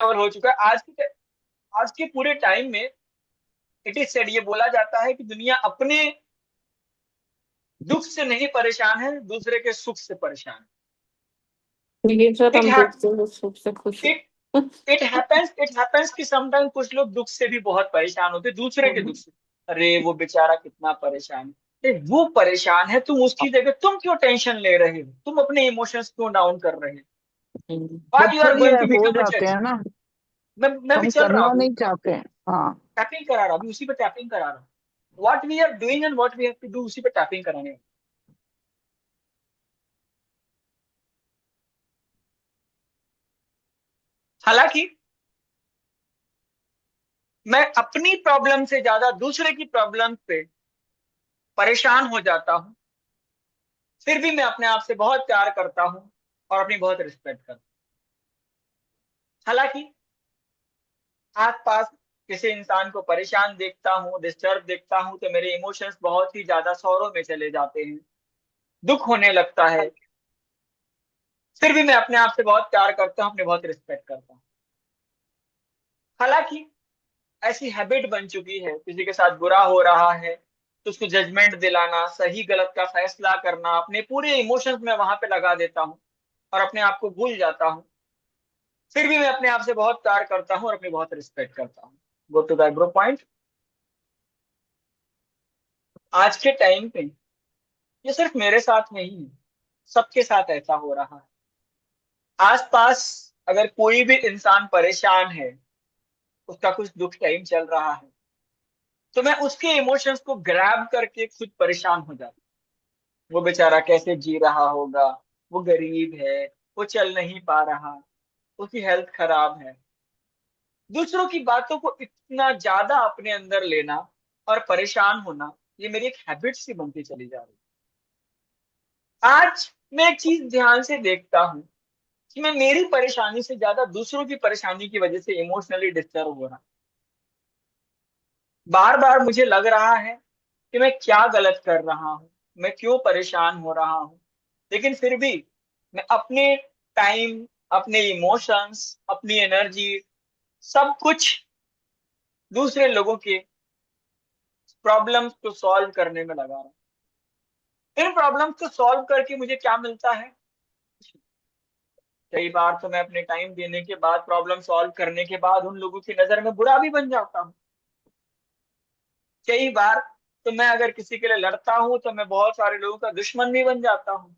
हो चुका है आज के पूरे टाइम में। इट इज सेड, ये बोला जाता है कि दुनिया अपने दुख से नहीं परेशान है, दूसरे के सुख से परेशान देखिए सर, है। हम दुख से सुख से खुश इट हैं। इट हैपेंस कि समटाइम कुछ लोग दुख से भी बहुत परेशान होते हैं, दूसरे के दुख से। अरे वो बेचारा कितना परेशान है, वो परेशान है, तुम उसकी जगह तुम क्यों टेंशन ले रहे हो, तुम अपने इमोशंस क्यों डाउन कर रहे हो? जब व्हाट यू आर तक ये गोइंग टू हो बिकम अ जाते जज? हैं ना, मैं भी हम चल रहा करना हूँ, नहीं चाहते हैं। हाँ। टैपिंग करा रहा हूँ, अभी उसी पे टैपिंग करा रहा हूँ। What we are doing and what we have to do, उसी पे टैपिंग कराने हैं। हालांकि मैं अपनी प्रॉब्लम से ज्यादा दूसरे की प्रॉब्लम पे परेशान हो जाता हूँ, फिर भी मैं अपने आप से बहुत प्यार करता हूँ और अपनी बहुत रिस्पेक्ट करता हूँ। हालांकि आस पास किसी इंसान को परेशान देखता हूँ, डिस्टर्ब देखता हूँ, तो मेरे इमोशंस बहुत ही ज्यादा सौरों में चले जाते हैं, दुख होने लगता है। फिर भी मैं अपने आप से बहुत प्यार करता हूँ, अपनी बहुत रिस्पेक्ट करता हूँ। हालांकि ऐसी हैबिट बन चुकी है, किसी के साथ बुरा हो रहा है तो उसको जजमेंट दिलाना, सही गलत का फैसला करना, अपने पूरे इमोशंस में वहां पे लगा देता हूँ और अपने आप को भूल जाता हूँ। फिर भी मैं अपने आप से बहुत प्यार करता हूँ और अपनी बहुत रिस्पेक्ट करता हूँ। Go to the bro point. आज के टाइम पे ये सिर्फ मेरे साथ नहीं है, सबके साथ ऐसा हो रहा है। आसपास अगर कोई भी इंसान परेशान है, उसका कुछ दुख टाइम चल रहा है, तो मैं उसके इमोशंस को ग्रैब करके खुद परेशान हो जाता हूँ। वो बेचारा कैसे जी रहा होगा, वो गरीब है, वो चल नहीं पा रहा, उसकी हेल्थ खराब है। दूसरों की बातों को इतना ज्यादा अपने अंदर लेना और परेशान होना, ये मेरी एक हैबिट सी बनती चली जा रही है। आज मैं एक चीज ध्यान से देखता हूँ कि मैं मेरी परेशानी से ज्यादा दूसरों की परेशानी की वजह से इमोशनली डिस्टर्ब हो रहा हूँ। बार बार मुझे लग रहा है कि मैं क्या गलत कर रहा हूँ, मैं क्यों परेशान हो रहा हूँ। लेकिन फिर भी मैं अपने टाइम, अपने इमोशंस, अपनी एनर्जी, सब कुछ दूसरे लोगों के प्रॉब्लम्स को सॉल्व करने में लगा रहा हूँ। इन प्रॉब्लम्स को सॉल्व करके मुझे क्या मिलता है? कई बार तो मैं अपने टाइम देने के बाद, प्रॉब्लम सॉल्व करने के बाद उन लोगों की नजर में बुरा भी बन जाता हूँ। कई बार तो मैं अगर किसी के लिए लड़ता हूँ तो मैं बहुत सारे लोगों का दुश्मन भी बन जाता हूँ।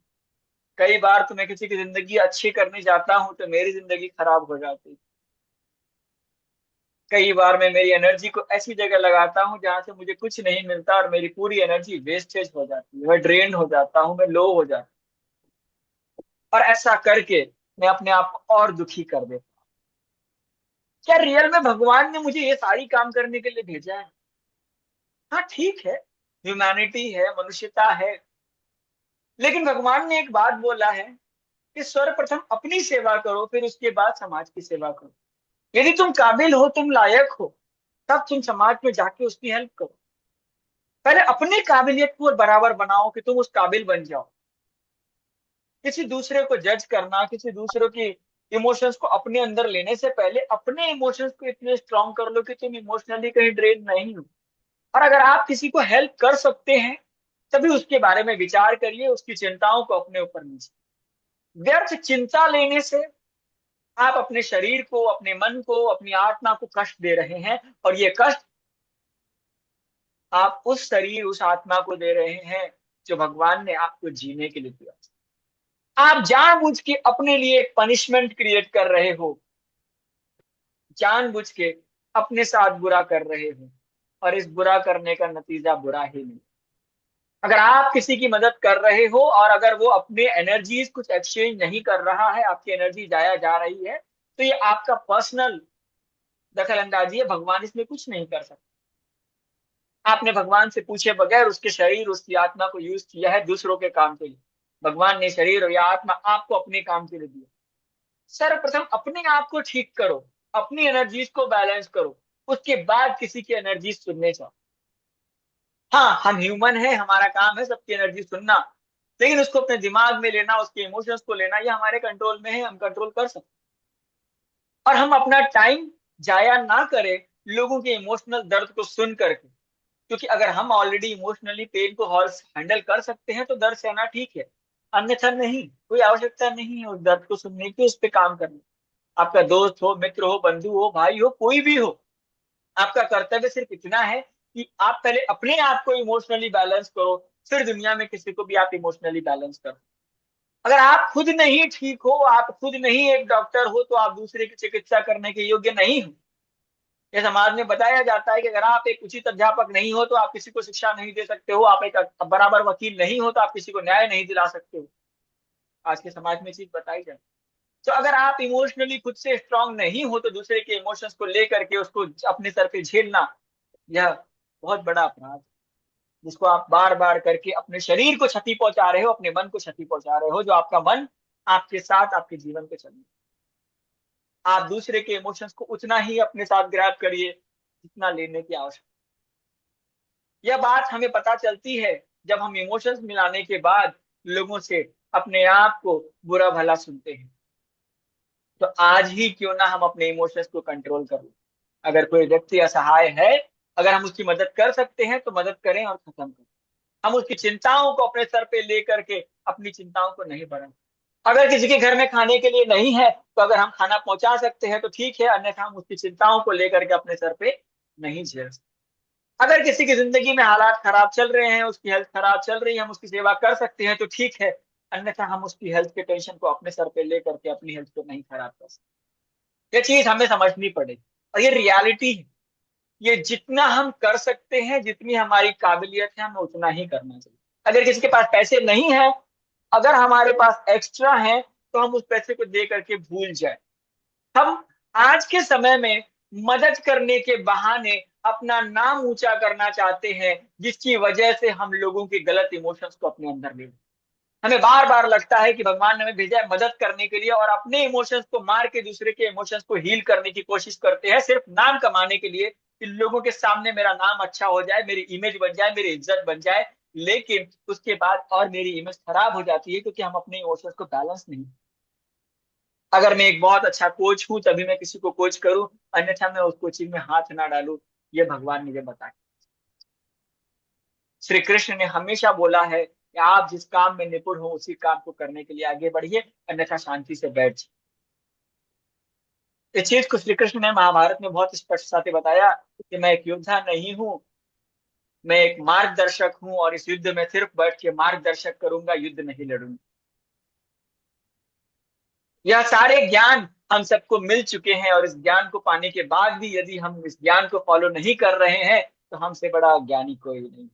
कई बार तो मैं किसी की जिंदगी अच्छी करने जाता हूँ तो मेरी जिंदगी खराब हो जाती है। कई बार मैं मेरी एनर्जी को ऐसी जगह लगाता हूँ जहां से मुझे कुछ नहीं मिलता और मेरी पूरी एनर्जी वेस्टेज हो जाती है, मैं ड्रेन हो जाता हूँ, मैं लो हो जाता हूँ। और ऐसा करके मैं अपने आप को और दुखी कर देता हूँ। क्या रियल में भगवान ने मुझे ये सारी काम करने के लिए भेजा है? हाँ ठीक है, ह्यूमैनिटी है, मनुष्यता है। लेकिन भगवान ने एक बात बोला है कि सर्वप्रथम अपनी सेवा करो, फिर उसके बाद समाज की सेवा करो। यदि तुम काबिल हो, तुम लायक हो, तब तुम समाज में जाके उसकी हेल्प करो। पहले अपनी काबिलियत को बराबर बनाओ कि तुम उस काबिल बन जाओ। किसी दूसरे को जज करना, किसी दूसरों की इमोशंस को अपने अंदर लेने से पहले अपने इमोशंस को इतने स्ट्रांग कर लो कि तुम इमोशनली कहीं ड्रेन नहीं हो। और अगर आप किसी को हेल्प कर सकते हैं, तभी उसके बारे में विचार करिए, उसकी चिंताओं को अपने ऊपर लीजिए। व्यर्थ चिंता लेने से आप अपने शरीर को, अपने मन को, अपनी आत्मा को कष्ट दे रहे हैं, और ये कष्ट आप उस शरीर, उस आत्मा को दे रहे हैं जो भगवान ने आपको जीने के लिए दिया। आप जानबूझ के अपने लिए एक पनिशमेंट क्रिएट कर रहे हो, जानबूझ के अपने साथ बुरा कर रहे हो, और इस बुरा करने का नतीजा बुरा ही नहीं। अगर आप किसी की मदद कर रहे हो और अगर वो अपने एनर्जीज कुछ एक्सचेंज नहीं कर रहा है, आपकी एनर्जी जाया जा रही है, तो ये आपका पर्सनल दखल अंदाजी है, भगवान इसमें कुछ नहीं कर सकता। आपने भगवान से पूछे बगैर उसके शरीर, उसकी आत्मा को यूज किया है दूसरों के काम के लिए। भगवान ने शरीर और या आत्मा आपको अपने काम के लिए दिया। सर्वप्रथम अपने आप को ठीक करो, अपनी एनर्जीज को बैलेंस करो, उसके बाद किसी की एनर्जी सुनने जाओ। हाँ, हम ह्यूमन है, हमारा काम है सबकी एनर्जी सुनना, लेकिन उसको अपने दिमाग में लेना, उसके इमोशंस को लेना, ये हमारे कंट्रोल में है, हम कंट्रोल कर सकते और हम अपना टाइम जाया ना करें लोगों के इमोशनल दर्द को सुन करके। क्योंकि अगर हम ऑलरेडी इमोशनली पेन को हॉर्स हैंडल कर सकते हैं तो दर्द सहना ठीक है, अन्यथा नहीं। कोई आवश्यकता नहीं है उस दर्द को सुनने की, उस पर काम करने। आपका दोस्त हो, मित्र हो, बंधु हो, भाई हो, कोई भी हो, आपका कर्तव्य सिर्फ इतना है कि आप पहले अपने आप को इमोशनली बैलेंस करो, फिर दुनिया में किसी को भी आप इमोशनली बैलेंस करो। अगर आप खुद नहीं ठीक हो, आप खुद नहीं एक डॉक्टर हो, तो आप दूसरे की चिकित्सा करने के योग्य नहीं हो। ये समाज में बताया जाता है कि अगर आप एक उचित अध्यापक नहीं हो तो आप किसी को शिक्षा नहीं दे सकते हो, आप एक बराबर वकील नहीं हो तो आप किसी को न्याय नहीं दिला सकते हो। आज के समाज में चीज बताई जाए तो अगर आप इमोशनली खुद से स्ट्रांग नहीं हो तो दूसरे के इमोशंस को लेकर के उसको अपने सर पे झेलना, यह बहुत बड़ा अपराध है, जिसको आप बार बार करके अपने शरीर को क्षति पहुंचा रहे हो, अपने मन को क्षति पहुंचा रहे हो। जो आपका मन आपके साथ आपके जीवन पे चले, आप दूसरे के इमोशंस को उतना ही अपने साथ ग्रैब करिए जितना लेने की आवश्यकता। यह बात हमें पता चलती है जब हम इमोशंस मिलाने के बाद लोगों से अपने आप को बुरा भला सुनते हैं। तो आज ही क्यों ना हम अपने इमोशंस को कंट्रोल करें। अगर कोई व्यक्ति असहाय है, अगर हम उसकी मदद कर सकते हैं तो मदद करें और खत्म करें। हम उसकी चिंताओं को अपने सर पे लेकर के अपनी चिंताओं को नहीं बढ़ाएं। अगर किसी के घर में खाने के लिए नहीं है तो अगर हम खाना पहुंचा सकते हैं तो ठीक है, अन्यथा हम उसकी चिंताओं को लेकर के अपने सर पे नहीं झेल सकते। अगर किसी की जिंदगी में हालात खराब चल रहे हैं, उसकी हेल्थ खराब चल रही है, हम उसकी सेवा कर सकते हैं तो ठीक है, अन्यथा हम उसकी हेल्थ के टेंशन को अपने सर पे लेकर के अपनी हेल्थ को नहीं खराब कर सकते। ये चीज हमें समझनी पड़ेगी और ये रियलिटी है। ये जितना हम कर सकते हैं, जितनी हमारी काबिलियत है, हमें उतना ही करना चाहिए। अगर किसी के पास पैसे नहीं है, अगर हमारे पास एक्स्ट्रा है तो हम उस पैसे को दे करके भूल जाए। हम आज के समय में मदद करने के बहाने अपना नाम ऊंचा करना चाहते हैं, जिसकी वजह से हम लोगों के गलत इमोशंस को अपने अंदर ले। हमें बार बार लगता है कि भगवान ने हमें भेजा है मदद करने के लिए, और अपने इमोशंस को मार के दूसरे के इमोशंस को हील करने की कोशिश करते हैं, सिर्फ नाम कमाने के लिए कि लोगों के सामने मेरा नाम अच्छा हो जाए, मेरी इमेज बन जाए, मेरी इज्जत बन जाए। लेकिन उसके बाद और मेरी इमेज खराब हो जाती है क्योंकि हम अपने इमोशंस को बैलेंस नहीं। अगर मैं एक बहुत अच्छा कोच हूं तभी मैं किसी को कोच करूं, अन्यथा मैं उस कोचिंग में हाथ ना डालूं। ये भगवान मुझे बताए। श्री कृष्ण ने हमेशा बोला है कि आप जिस काम में निपुण हो उसी काम को करने के लिए आगे बढ़िए, अन्यथा शांति से बैठ जाइए। इस चीज को श्री कृष्ण ने महाभारत में बहुत स्पष्टता से बताया कि मैं एक योद्धा नहीं हूँ, मैं एक मार्गदर्शक हूँ, और इस युद्ध में सिर्फ बैठ के मार्गदर्शक करूंगा, युद्ध नहीं लड़ूंगा। यह सारे ज्ञान हम सबको मिल चुके हैं, और इस ज्ञान को पाने के बाद भी यदि हम इस ज्ञान को फॉलो नहीं कर रहे हैं तो हमसे बड़ा ज्ञानी कोई नहीं।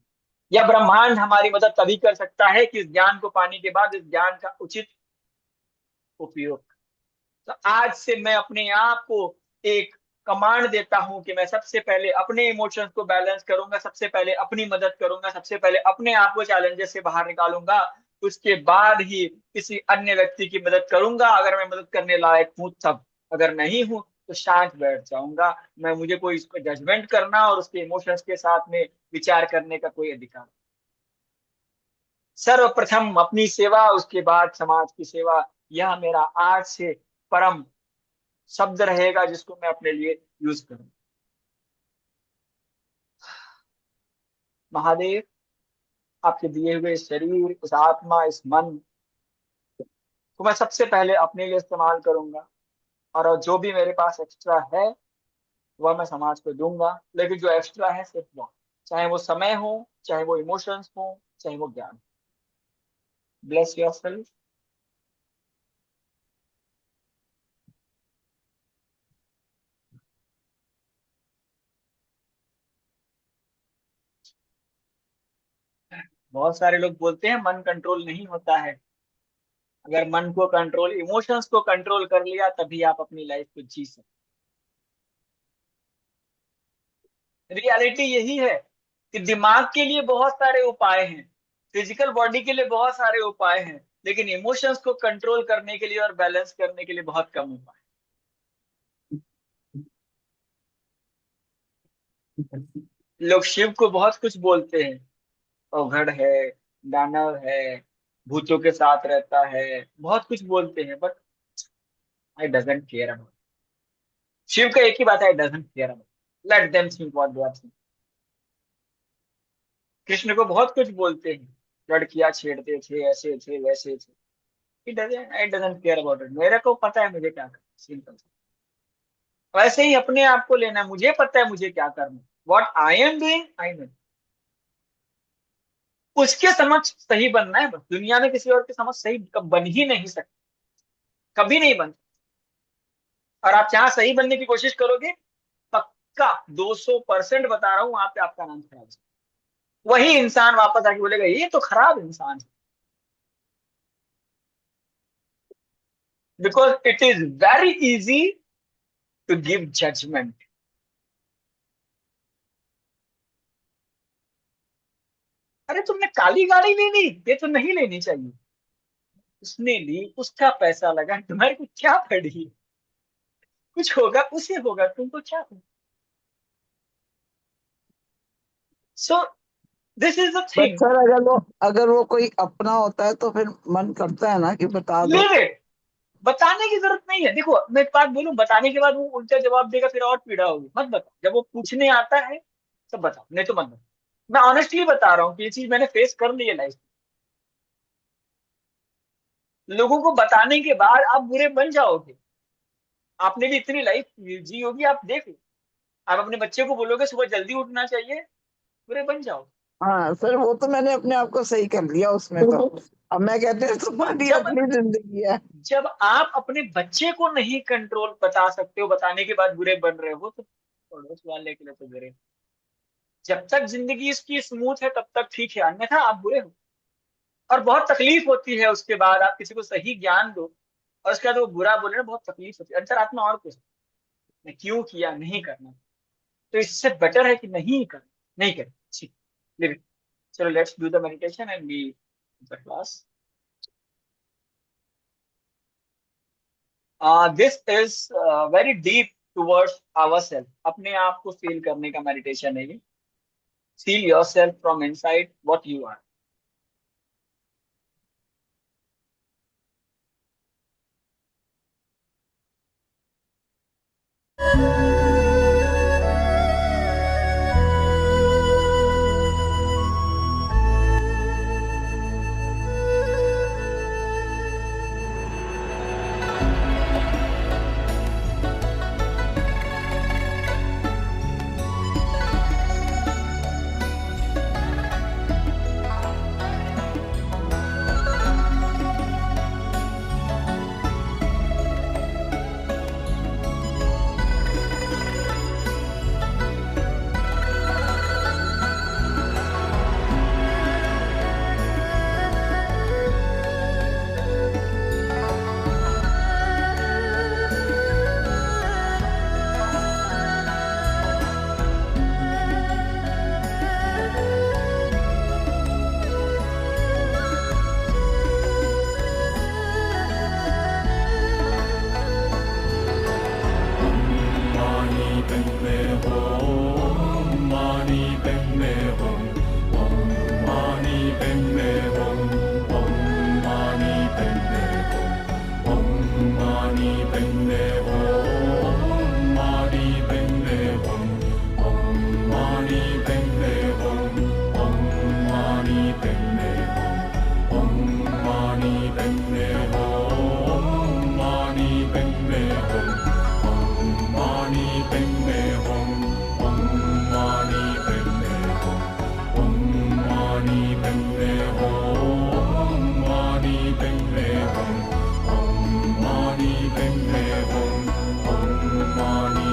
यह ब्रह्मांड हमारी मदद तभी कर सकता है कि इस ज्ञान को पाने के बाद इस ज्ञान का उचित उपयोग। तो आज से मैं अपने आप को एक कमांड देता हूं कि मैं सबसे पहले अपने इमोशंस को बैलेंस करूंगा, सबसे पहले अपनी मदद करूंगा, सबसे पहले अपने आप को चैलेंजेस से बाहर निकालूंगा, उसके बाद ही किसी अन्य व्यक्ति की मदद करूंगा अगर मैं मदद करने लायक हूं तब। अगर नहीं हूं तो शांत बैठ जाऊंगा। मैं मुझे कोई इसको जजमेंट करना और उसके इमोशंस के साथ में विचार करने का कोई अधिकार। सर्वप्रथम अपनी सेवा, उसके बाद समाज की सेवा, यह मेरा आज से परम शब्द रहेगा जिसको मैं अपने लिए यूज करूं। महादेव, आपके दिए हुए इस शरीर, इस आत्मा, इस मन को मैं सबसे पहले अपने लिए इस्तेमाल करूंगा, और जो भी मेरे पास एक्स्ट्रा है वह मैं समाज को दूंगा। लेकिन जो एक्स्ट्रा है सिर्फ वो, चाहे वो समय हो, चाहे वो इमोशंस हो, चाहे वो ज्ञान। Bless yourself. बहुत सारे लोग बोलते हैं मन कंट्रोल नहीं होता है। अगर मन को कंट्रोल, इमोशंस को कंट्रोल कर लिया तभी आप अपनी लाइफ को जी सकते। रियलिटी यही है कि दिमाग के लिए बहुत सारे उपाय हैं, फिजिकल बॉडी के लिए बहुत सारे उपाय हैं, लेकिन इमोशंस को कंट्रोल करने के लिए और बैलेंस करने के लिए बहुत कम उपाय हैं। लोग शिव को बहुत कुछ बोलते हैं, अवघड़ है, दानव है, भूतों के साथ रहता है, बहुत कुछ बोलते हैं, but I doesn't care about. Shiv का एक ही बात है, doesn't care about, let them think what they are thinking. Krishna को बहुत कुछ बोलते हैं, लड़कियां छेड़ते थे, ऐसे थे वैसे थे, it doesn't care about it, मेरे को पता है मुझे क्या करना, सिंपल। वैसे ही अपने आप को लेना, मुझे पता है मुझे क्या करना, what I am doing I know, उसके समक्ष सही बनना है बस। दुनिया में किसी और के समक्ष सही बन ही नहीं सकते, कभी नहीं बन। और आप जहां सही बनने की कोशिश करोगे, पक्का 200% बता रहा हूं, वहां पे आपका नाम खराब है। वही इंसान वापस आके बोलेगा ये तो खराब इंसान है, because it is very easy to give judgement. अरे तुमने काली गाड़ी ले ली, ये तो नहीं लेनी चाहिए, उसने ली, उसका पैसा लगा, तुम्हारे को क्या पड़ी, कुछ होगा उसे होगा, तुमको क्या होगा। So this is the but thing, sir अगर वो कोई अपना होता है तो फिर मन करता है ना कि बता दो। Live it. बताने की जरूरत नहीं है। देखो मैं एक बात बोलूं, बताने के बाद वो उल्टा जवाब देगा, फिर और पीड़ा होगी, मत बताओ। जब वो पूछने आता है तब बताओ, नहीं तो मत बताओ। मैं ऑनेस्टली बता रहा हूँ कि ये चीज मैंने फेस कर ली है लाइफ में। लोगों को बताने के बाद आप बुरे बन जाओगे। आपने भी इतनी लाइफ जी होगी, आप देख लो। आप अपने बच्चे को बोलोगे सुबह जल्दी उठना चाहिए, बुरे बन जाओ। हाँ सर, वो तो मैंने अपने आप को सही कर लिया उसमें तो। अब मैं कहते हैं तुम्हारी जब अपनी जिंदगी है। जब आप अपने बच्चे को नहीं कंट्रोल बता सकते हो, बताने के बाद बुरे बन रहे हो, तो पड़ोस वाले के लिए तो बुरे। जब तक जिंदगी इसकी स्मूथ है तब तक ठीक है, अन्यथा आप बुरे हो। और बहुत तकलीफ होती है उसके बाद, आप किसी को सही ज्ञान दो और उसके बाद वो बुरा बोले ना, बहुत तकलीफ होती है अंतरात्मा। और कुछ मैं क्यों किया, नहीं करना, तो इससे बेटर है कि नहीं कर, नहीं कर, ठीक, लिव इट। चलो let's do the meditation and be the class. This is very deep towards ourself, अपने आप को फील करने का मेडिटेशन है ये। Feel yourself from inside what you are. Mani